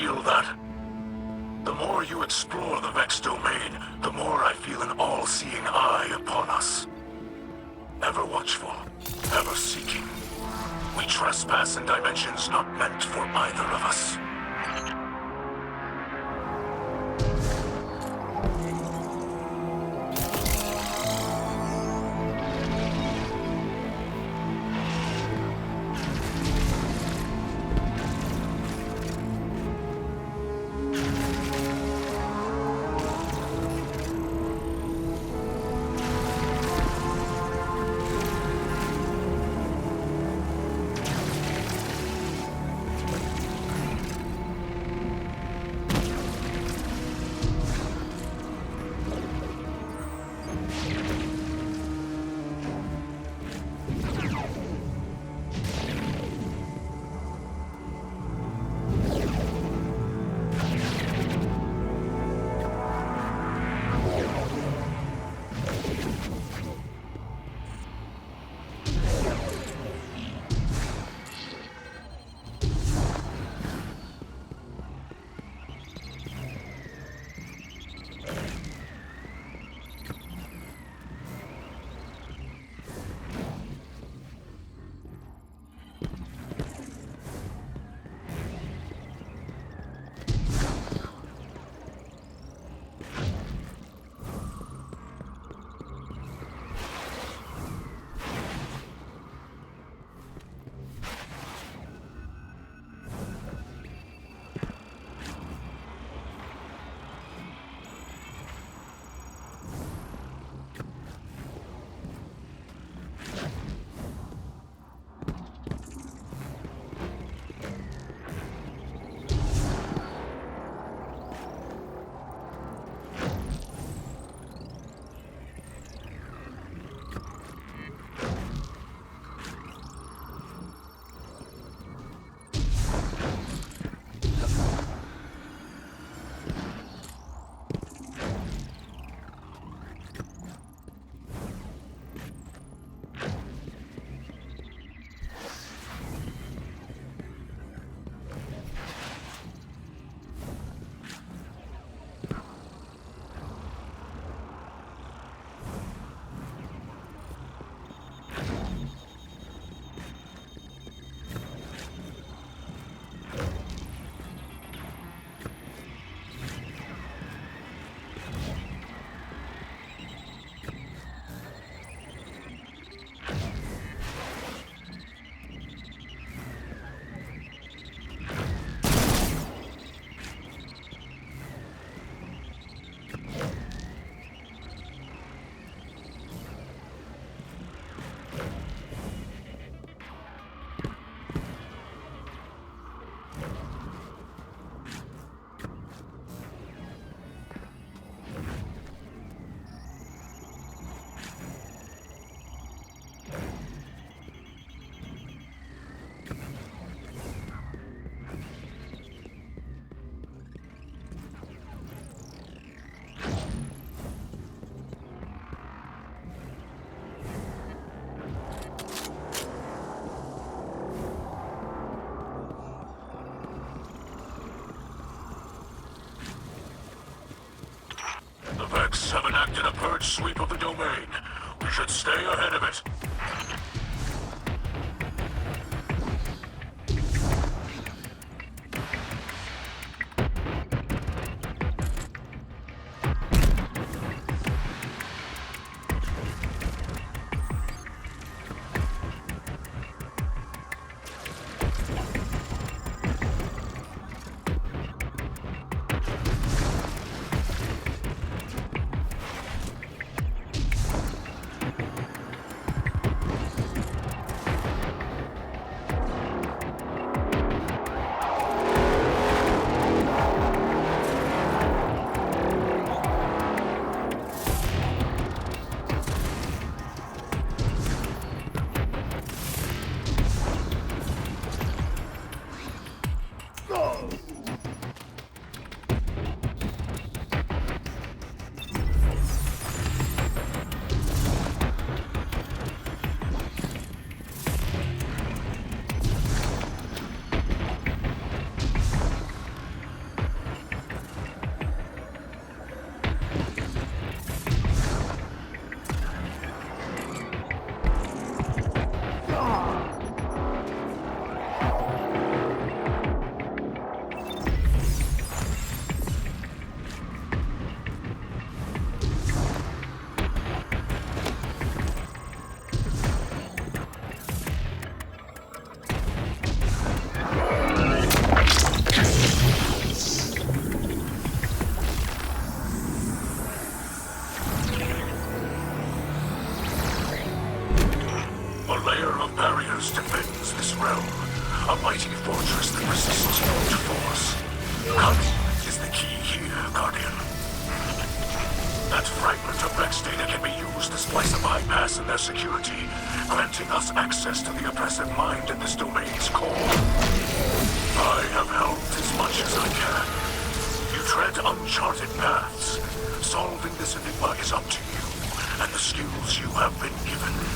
feel that? The more you explore the Vex domain, the more I feel an all-seeing eye upon us. Ever watchful, ever seeking. We trespass in dimensions not meant for either of us. Have enacted a purge sweep of the domain. We should stay ahead of it. mighty fortress that resists brute force. Cunning is the key here, Guardian. That fragment of Vex data can be used to splice a bypass in their security, granting us access to the oppressive mind at this domain's core. I have helped as much as I can. You tread uncharted paths. Solving this enigma is up to you, and the skills you have been given.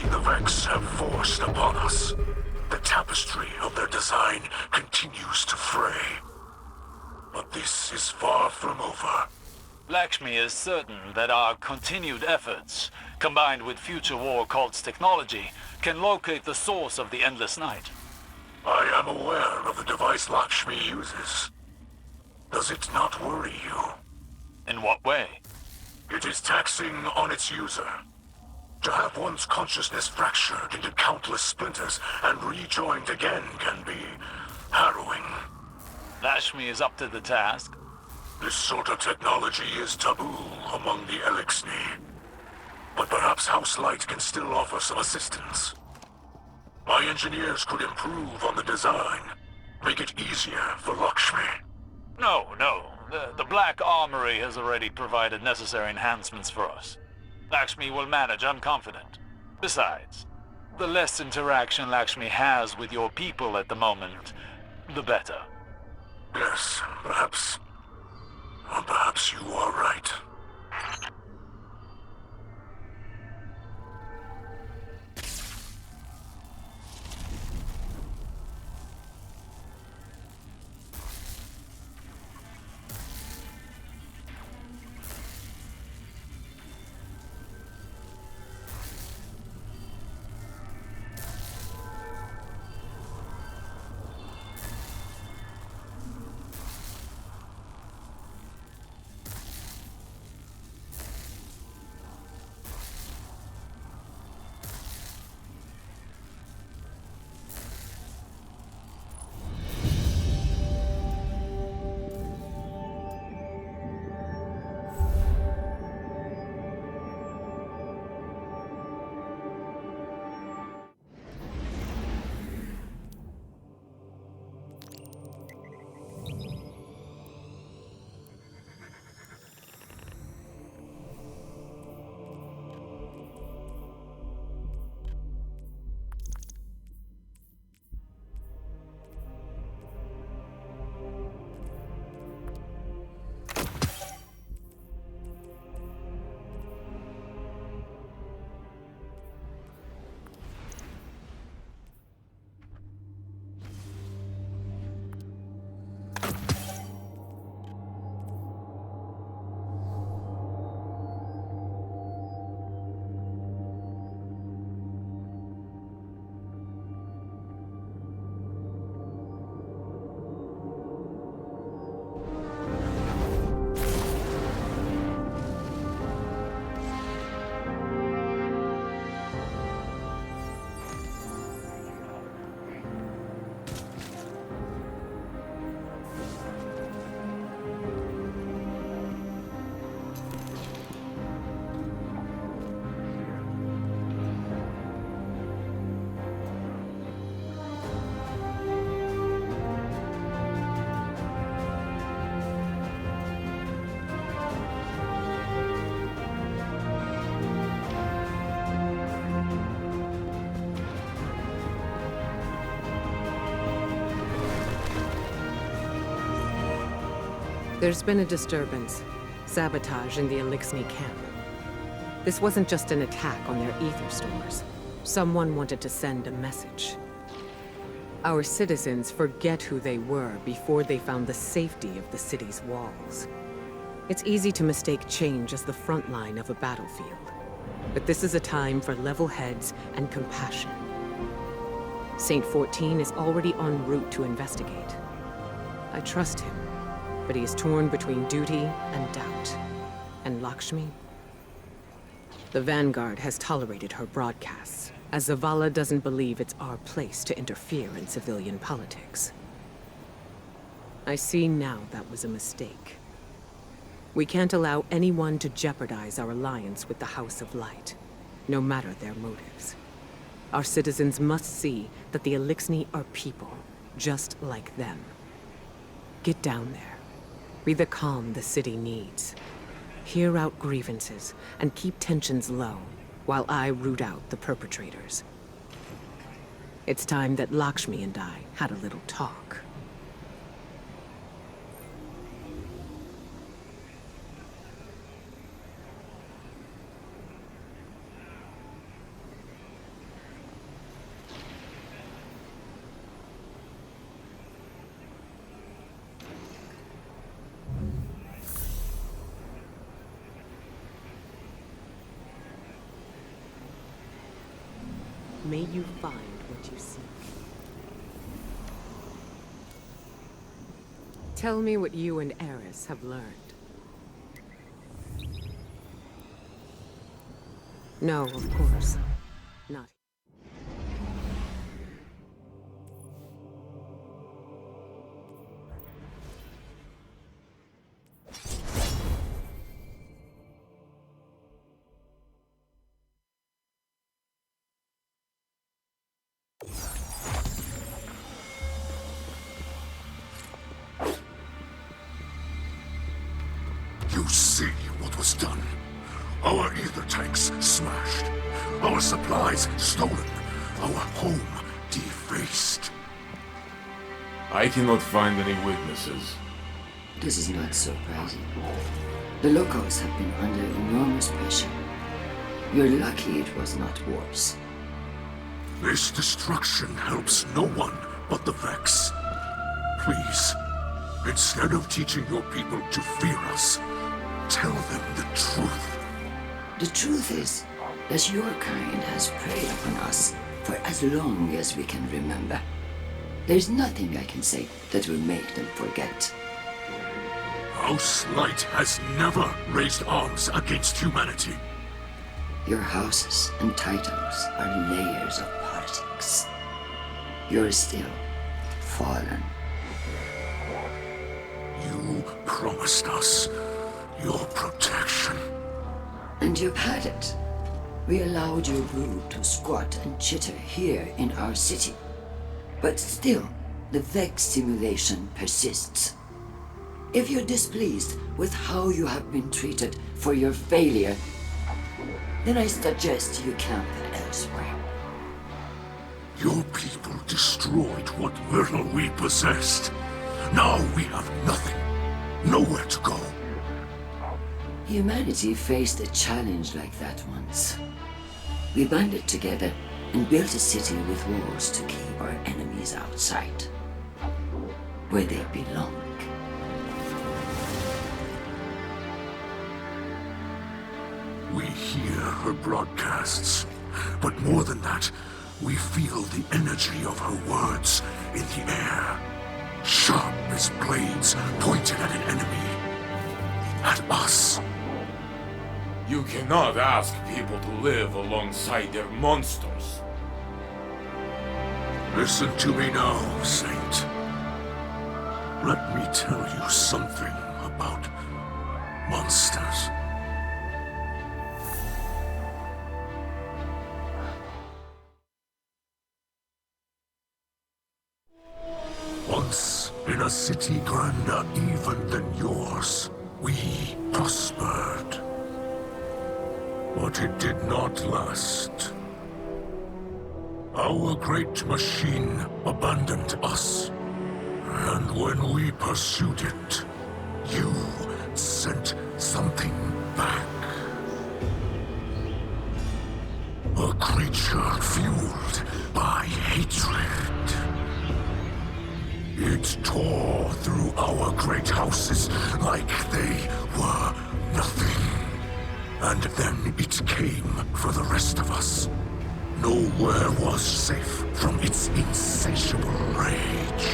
reality the Vex have forced upon us. The tapestry of their design continues to fray. But this is far from over. Lakshmi is certain that our continued efforts, combined with future war cult's technology, can locate the source of the Endless Night. I am aware of the device Lakshmi uses. Does it not worry you? In what way? It is taxing on its user. To have one's consciousness fractured into countless splinters and rejoined again can be harrowing. Lakshmi is up to the task. This sort of technology is taboo among the Elixni. But perhaps House Light can still offer some assistance. My engineers could improve on the design, make it easier for Lakshmi. No. The Black Armory has already provided necessary enhancements for us. Lakshmi will manage, I'm confident. Besides, the less interaction Lakshmi has with your people at the moment, the better. Yes, perhaps you are right. There's been a disturbance. Sabotage in the Elixni camp. This wasn't just an attack on their ether stores. Someone wanted to send a message. Our citizens forget who they were before they found the safety of the city's walls. It's easy to mistake change as the front line of a battlefield. But this is a time for level heads and compassion. Saint 14 is already en route to investigate. I trust him, but he is torn between duty and doubt. And Lakshmi? The Vanguard has tolerated her broadcasts, as Zavala doesn't believe it's our place to interfere in civilian politics. I see now that was a mistake. We can't allow anyone to jeopardize our alliance with the House of Light, no matter their motives. Our citizens must see that the Elixni are people, just like them. Get down there. Be the calm the city needs. Hear out grievances and keep tensions low while I root out the perpetrators. It's time that Lakshmi and I had a little talk. May you find what you seek. Tell me what you and Eris have learned. No, of course. Not. You see what was done. Our ether tanks smashed. Our supplies stolen. Our home defaced. I cannot find any witnesses. This is not surprising. The locals have been under enormous pressure. You're lucky it was not worse. This destruction helps no one but the Vex. Please, instead of teaching your people to fear us, tell them the truth. The truth is that your kind has preyed upon us for as long as we can remember. There's nothing I can say that will make them forget. House Light has never raised arms against humanity. Your houses and titles are layers of politics. You're still fallen. You promised us your protection. And you've had it. We allowed your brood to squat and chitter here in our city. But still, the Vex simulation persists. If you're displeased with how you have been treated for your failure, then I suggest you camp elsewhere. Your people destroyed what little we possessed. Now we have nothing. Nowhere to go. Humanity faced a challenge like that once. We banded together and built a city with walls to keep our enemies outside, where they belong. We hear her broadcasts, but more than that, we feel the energy of her words in the air. Sharp as blades pointed at an enemy. At us. You cannot ask people to live alongside their monsters. Listen to me now, Saint. Let me tell you something about monsters. Once, in a city grander even than yours, we prospered. But it did not last. Our great machine abandoned us. And when we pursued it, you sent something back. A creature fueled by hatred. It tore through our great houses like they were nothing. And then it came for the rest of us. Nowhere was safe from its insatiable rage.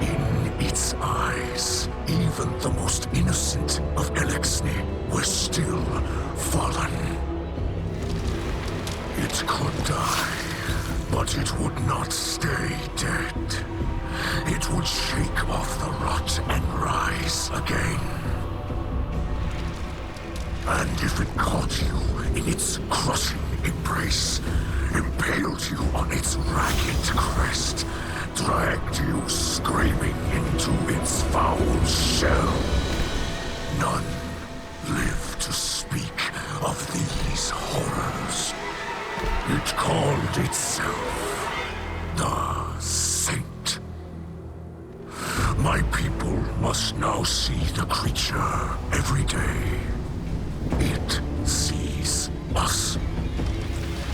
In its eyes, even the most innocent of Elixni were still fallen. It could die, but it would not stay dead. It would shake off the rot and rise again. And if it caught you in its crushing embrace, impaled you on its ragged crest, dragged you screaming into its foul shell, none live to speak of these horrors. It called itself the Saint. My people must now see the creature every day. It sees us.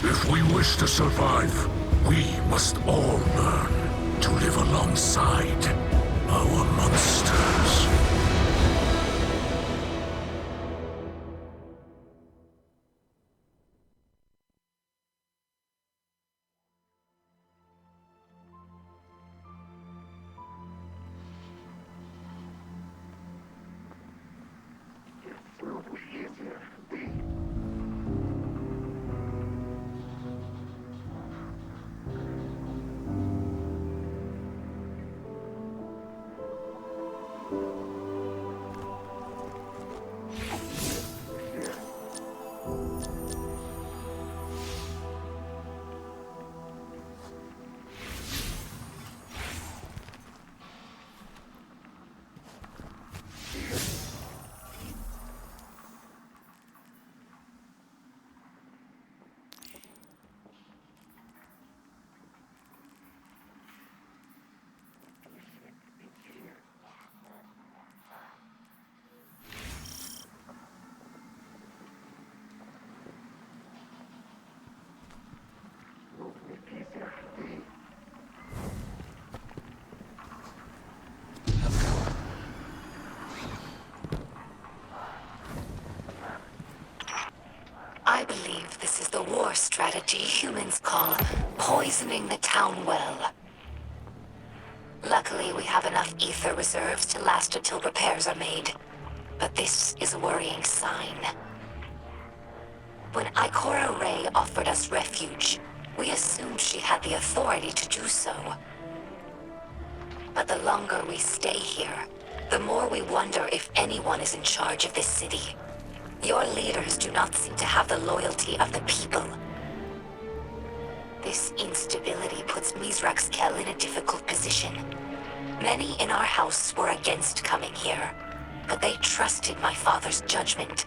If we wish to survive, we must all learn to live alongside our monsters. what humans call poisoning the town well. Luckily, we have enough ether reserves to last until repairs are made. But this is a worrying sign. When Ikora Ray offered us refuge, we assumed she had the authority to do so. But the longer we stay here, the more we wonder if anyone is in charge of this city. Your leaders do not seem to have the loyalty of the people. This instability puts Mizraxkel in a difficult position. Many in our house were against coming here, but they trusted my father's judgment.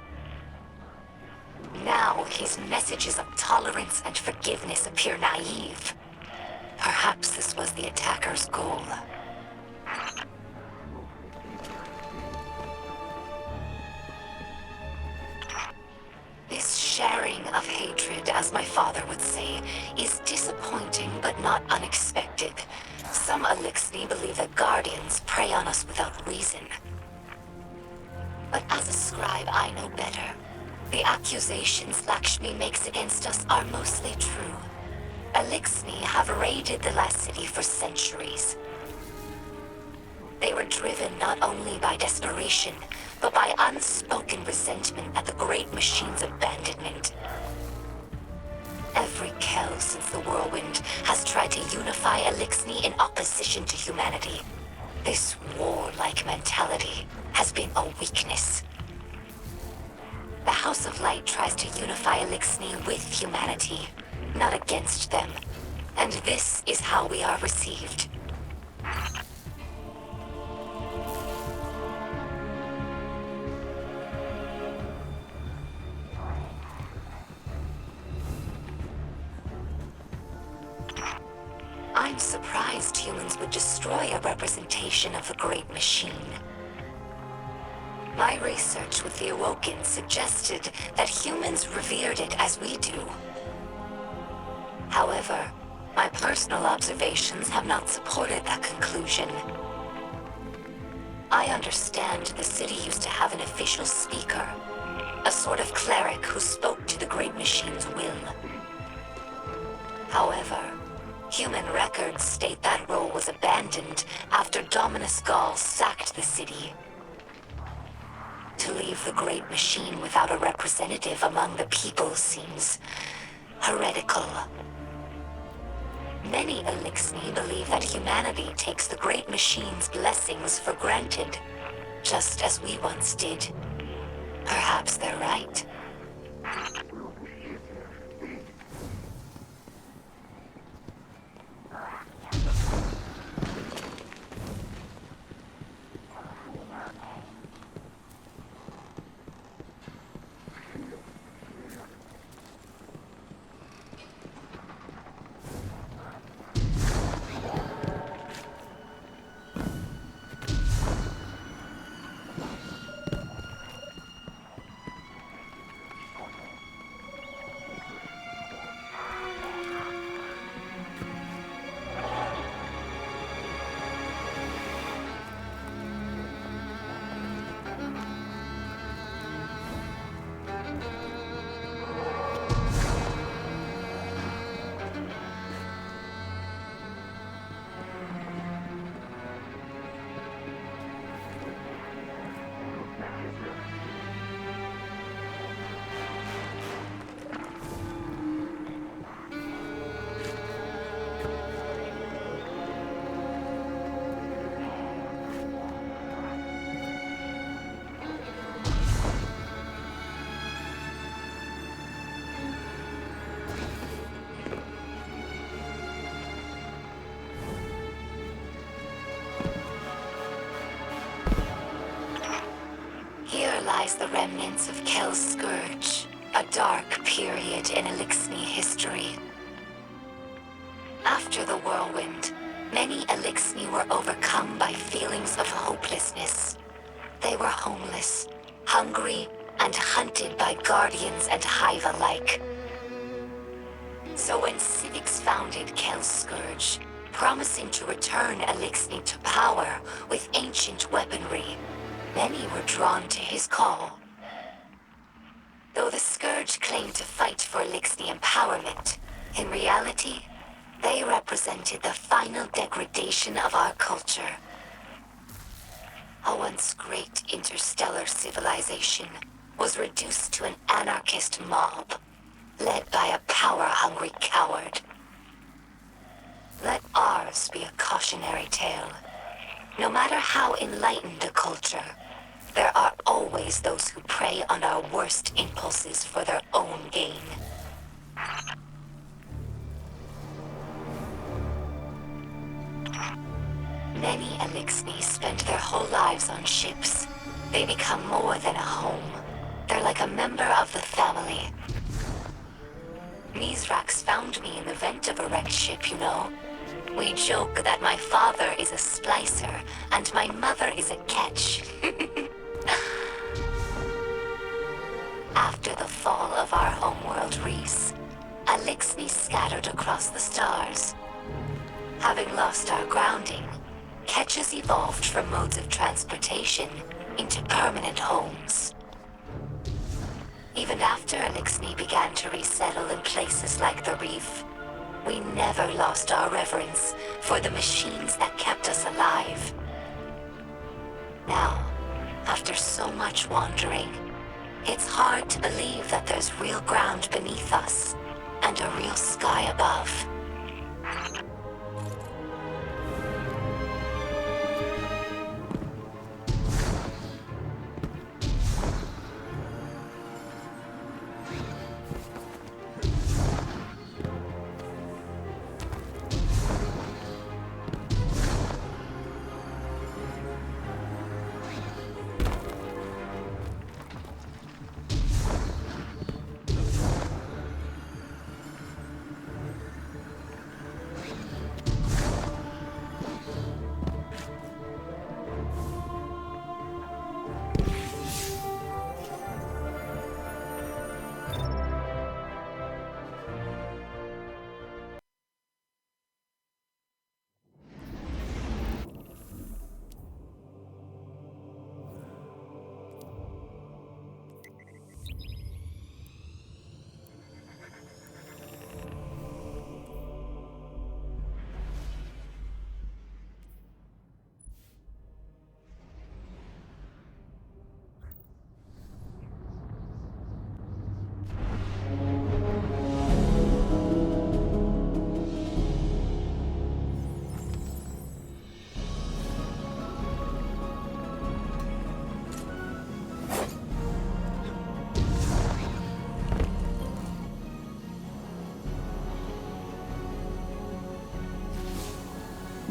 Now, his messages of tolerance and forgiveness appear naive. Perhaps this was the attacker's goal. This sharing of hatred, as my father would say, is disappointing but not unexpected. Some Elixni believe that Guardians prey on us without reason. But as a scribe, I know better. The accusations Lakshmi makes against us are mostly true. Elixni have raided the last city for centuries. They were driven not only by desperation, but by unspoken resentment at the Great Machine's abandonment. Every Kel since the Whirlwind has tried to unify Elixni in opposition to humanity. This warlike mentality has been a weakness. The House of Light tries to unify Elixni with humanity, not against them. And this is how we are received. I'm surprised humans would destroy a representation of the Great Machine. My research with the Awoken suggested that humans revered it as we do. However, my personal observations have not supported that conclusion. I understand the city used to have an official speaker, a sort of cleric who spoke to the Great Machine's will. However, human records state that role was abandoned after Dominus Gaul sacked the city. To leave the Great Machine without a representative among the people seems heretical. Many Elixni believe that humanity takes the Great Machine's blessings for granted, just as we once did. Perhaps they're right. Here lies the remnants of Kel's Scourge, a dark period in Elixni history. After the Whirlwind, many Elixni were overcome by feelings of hopelessness. They were homeless, hungry, and hunted by Guardians and Hive alike. So when Civics founded Kel's Scourge, promising to return Elixni to power with ancient weaponry, many were drawn to his call. Though the Scourge claimed to fight for Elixni empowerment, reality, they represented the final degradation of our culture. A once great interstellar civilization was reduced to an anarchist mob, led by a power-hungry coward. Let ours be a cautionary tale. No matter how enlightened a culture, there are always those who prey on our worst impulses for their own gain. Many Elixni spend their whole lives on ships. They become more than a home. They're like a member of the family. Mizrax found me in the vent of a wrecked ship, you know. We joke that my father is a splicer and my mother is a catch. After the fall of our homeworld, Reese, Elixni scattered across the stars. Having lost our grounding, catches evolved from modes of transportation into permanent homes. Even after Elixni began to resettle in places like the reef, we never lost our reverence for the machines that kept us alive. Now, after so much wandering, it's hard to believe that there's real ground beneath us and a real sky above.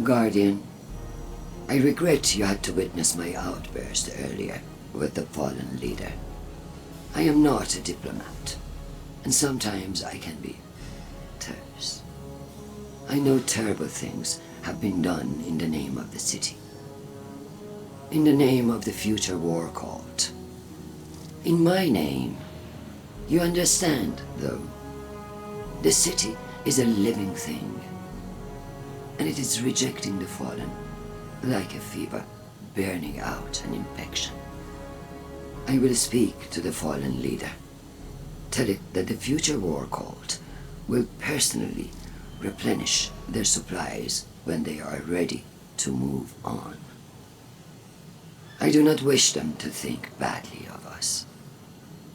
Guardian, I regret you had to witness my outburst earlier with the fallen leader. I am not a diplomat, and sometimes I can be terse. I know terrible things have been done in the name of the city. In the name of the future war cult. In my name. You understand, though. The city is a living thing. And it is rejecting the fallen, like a fever, burning out an infection. I will speak to the fallen leader. Tell it that the future war cult will personally replenish their supplies when they are ready to move on. I do not wish them to think badly of us.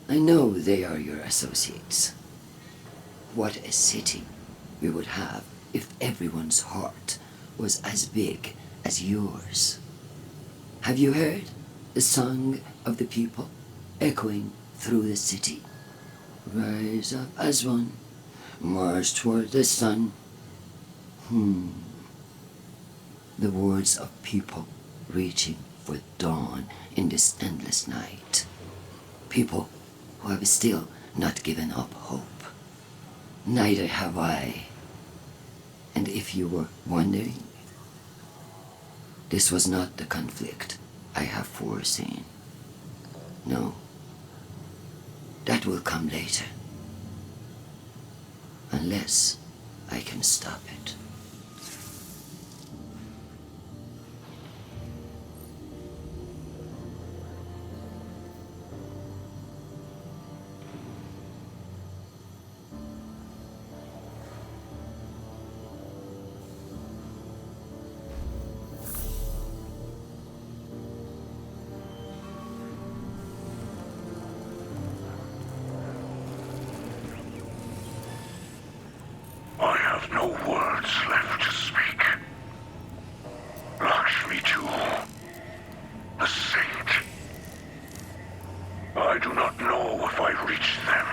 I know they are your associates. What a city we would have if everyone's heart was as big as yours. Have you heard the song of the people echoing through the city? Rise up as one, march toward the sun. The words of people reaching for dawn in this endless night. People who have still not given up hope. Neither have I. And if you were wondering, this was not the conflict I have foreseen. No, that will come later. Unless I can stop it. no words left to speak. Lakshmi too. The saint. I do not know if I reached them.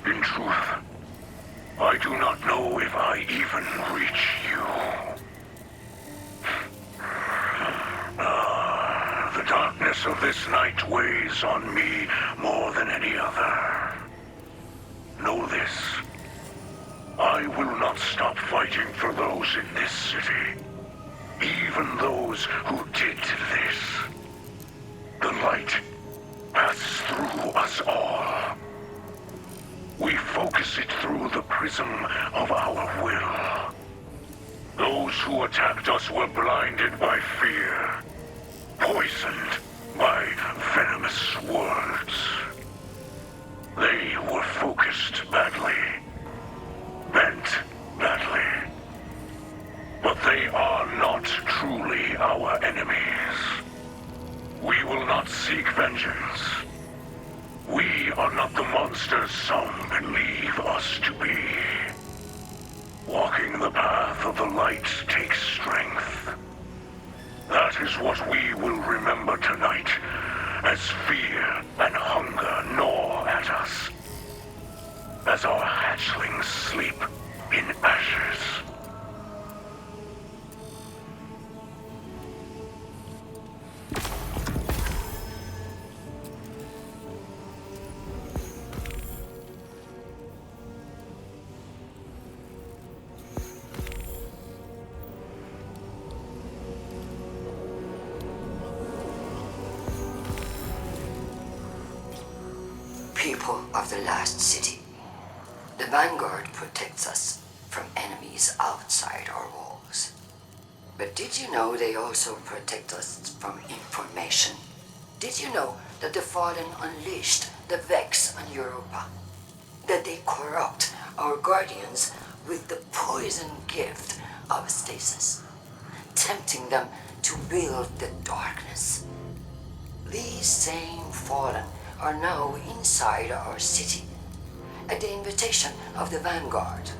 In truth, I do not know if I even reach you. The darkness of this night weighs on me more than any other. Know this. I will not stop fighting for those in this city. Even those who did this. The light passes through us all. We focus it through the prism of our will. Those who attacked us were blinded by fear, poisoned by venomous words. They were focused badly, bent badly. But they are not truly our enemies. We will not seek vengeance. We are not the monsters some believe us to be. Walking the path of the light takes strength. That is what we will remember tonight, as fear and hunger gnaw at us. As our hatchlings sleep in ashes. People of the last city. The Vanguard protects us from enemies outside our walls. But did you know they also protect us from information? Did you know that the Fallen unleashed the Vex on Europa? That they corrupt our guardians with the poison gift of stasis, tempting them to wield the darkness? These same Fallen are now inside our city, at the invitation of the Vanguard.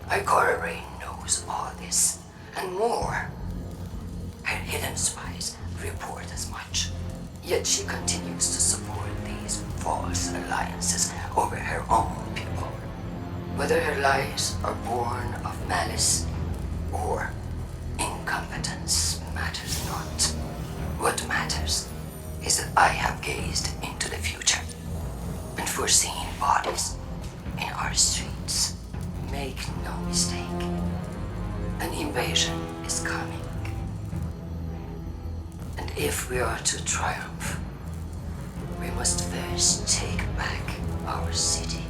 Ikora Rain knows all this, and more. Her hidden spies report as much, yet she continues to support these false alliances over her own people. Whether her lies are born of malice or incompetence matters not. What matters is that I have gazed into the future and foreseen bodies in our streets. Make no mistake, an invasion is coming. And if we are to triumph, we must first take back our city.